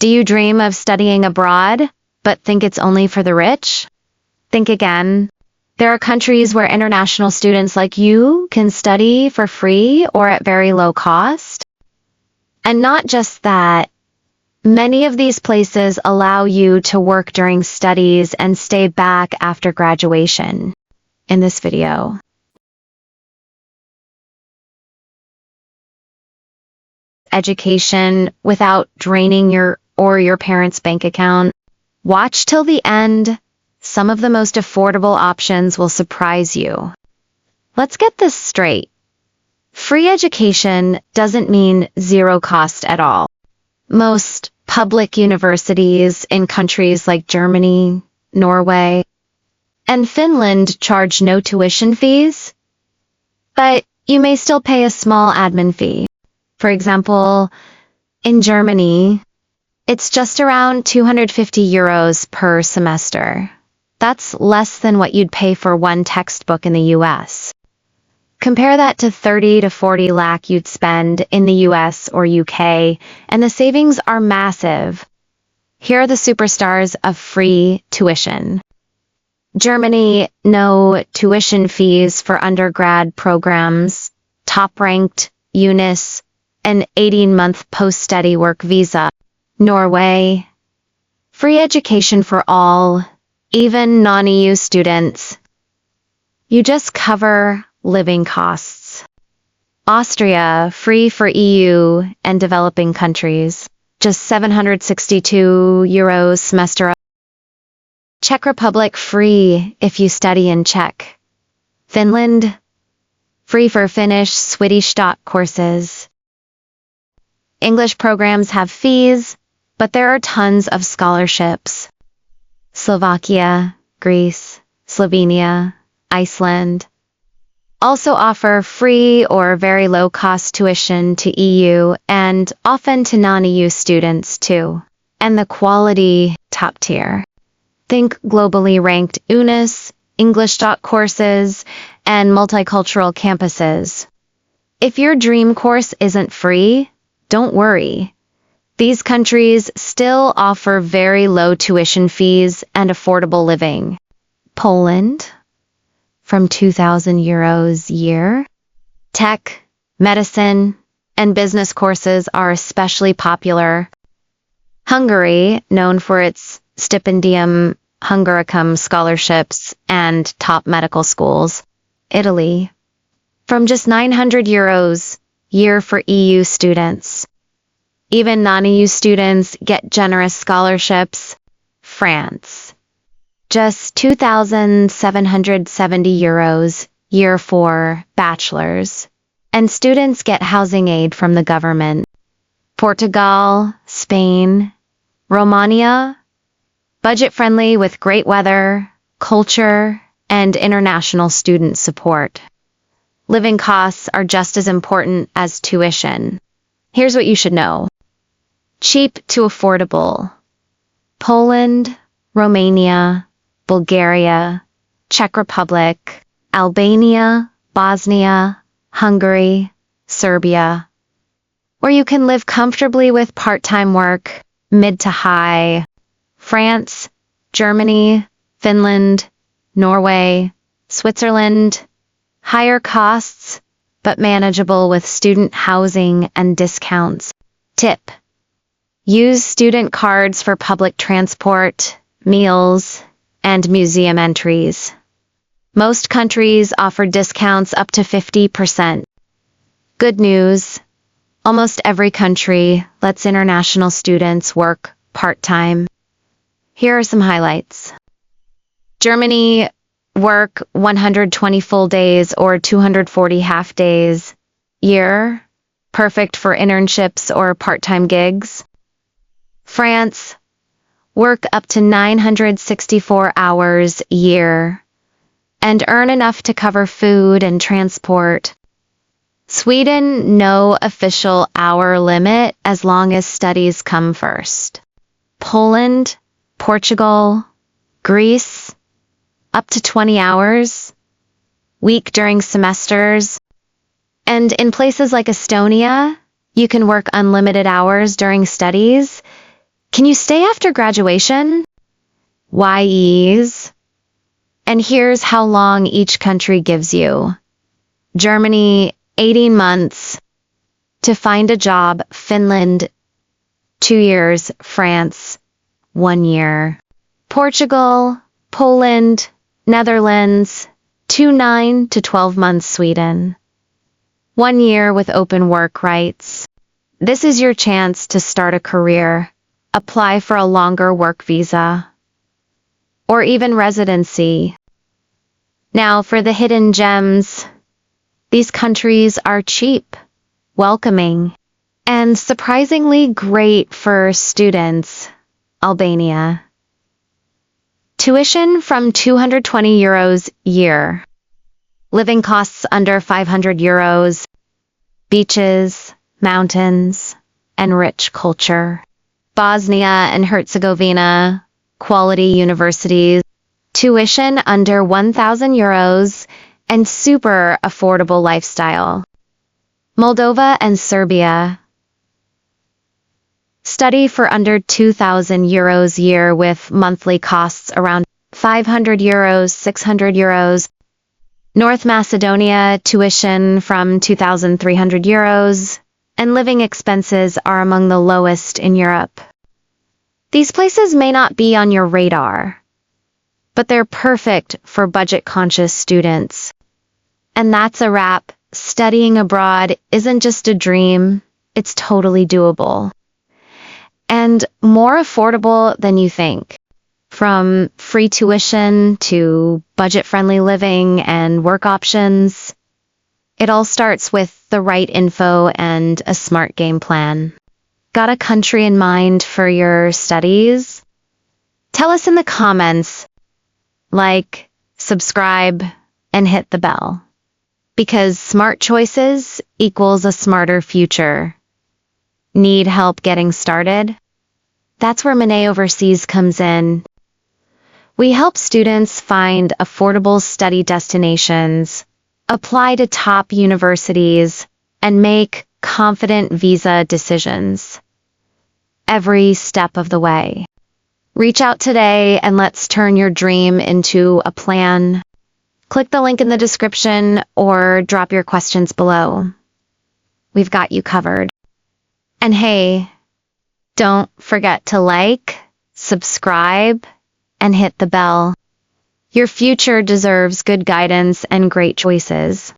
Do you dream of studying abroad, but think it's only for the rich? Think again. There are countries where international students like you can study for free or at very low cost. And not just that, many of these places allow you to work during studies and stay back after graduation. In this video, education without draining your parents' bank account. Watch till the end. Some of the most affordable options will surprise you. Let's get this straight. Free education doesn't mean zero cost at all. Most public universities in countries like Germany, Norway, and Finland charge no tuition fees, but you may still pay a small admin fee. For example, in Germany, it's just around 250 euros per semester. That's less than what you'd pay for one textbook in the US. Compare that to 30 to 40 lakh you'd spend in the US or UK, and the savings are massive. Here are the superstars of free tuition. Germany, no tuition fees for undergrad programs, top-ranked UNIS, an 18-month post-study work visa. Norway, free education for all, even non-EU students. You just cover living costs. Austria, free for EU and developing countries, just 762 euros semester. Czech Republic, free if you study in Czech. Finland, free for Finnish, Swedish courses. English programs have fees, but there are tons of scholarships. Slovakia, Greece, Slovenia, Iceland also offer free or very low-cost tuition to EU and often to non-EU students too. And the quality, top tier. Think globally ranked UNIS, English courses, and multicultural campuses. If your dream course isn't free, don't worry. These countries still offer very low tuition fees and affordable living. Poland, from 2,000 euros a year. Tech, medicine, and business courses are especially popular. Hungary, known for its stipendium Hungaricum scholarships and top medical schools. Italy, from just 900 euros a year for EU students. Even non-EU students get generous scholarships. France, just 2,770 euros a year for bachelors, and students get housing aid from the government. Portugal, Spain, Romania, budget-friendly with great weather, culture, and international student support. Living costs are just as important as tuition. Here's what you should know. Cheap to affordable. Poland, Romania, Bulgaria, Czech Republic, Albania, Bosnia, Hungary, Serbia, where you can live comfortably with part-time work, mid to high. France, Germany, Finland, Norway, Switzerland, higher costs, but manageable with student housing and discounts. Tip: use student cards for public transport, meals, and museum entries. Most countries offer discounts up to 50%. Good news: almost every country lets international students work part-time. Here are some highlights. Germany, work 120 full days or 240 half days year, perfect for internships or part-time gigs. France, work up to 964 hours a year and earn enough to cover food and transport. Sweden, no official hour limit as long as studies come first. Poland, Portugal, Greece, up to 20 hours, week during semesters. And in places like Estonia, you can work unlimited hours during studies. Can you stay after graduation? Why ease? And here's how long each country gives you. Germany, 18 months. To find a job, Finland, 2 years, France, 1 year. Portugal, Poland, Netherlands, 9 to 12 months, Sweden. 1 year with open work rights. This is your chance to start a career, apply for a longer work visa, or even residency. Now for the hidden gems. These countries are cheap, welcoming, and surprisingly great for students. Albania. Tuition from €220 year. Living costs under €500. Beaches, mountains, and rich culture. Bosnia and Herzegovina. Quality universities. Tuition under €1,000 and super affordable lifestyle. Moldova and Serbia. Study for under €2,000 year with monthly costs around €500, €600. North Macedonia, tuition from €2,300, and living expenses are among the lowest in Europe. These places may not be on your radar, but they're perfect for budget-conscious students. And that's a wrap. Studying abroad isn't just a dream, it's totally doable. And more affordable than you think. From free tuition to budget-friendly living and work options, it all starts with the right info and a smart game plan. Got a country in mind for your studies? Tell us in the comments. Like, subscribe, and hit the bell. Because smart choices equals a smarter future. Need help getting started? That's where Monet Overseas comes in. We help students find affordable study destinations, apply to top universities, and make confident visa decisions. Every step of the way. Reach out today and let's turn your dream into a plan. Click the link in the description or drop your questions below. We've got you covered. And hey, don't forget to like, subscribe, and hit the bell. Your future deserves good guidance and great choices.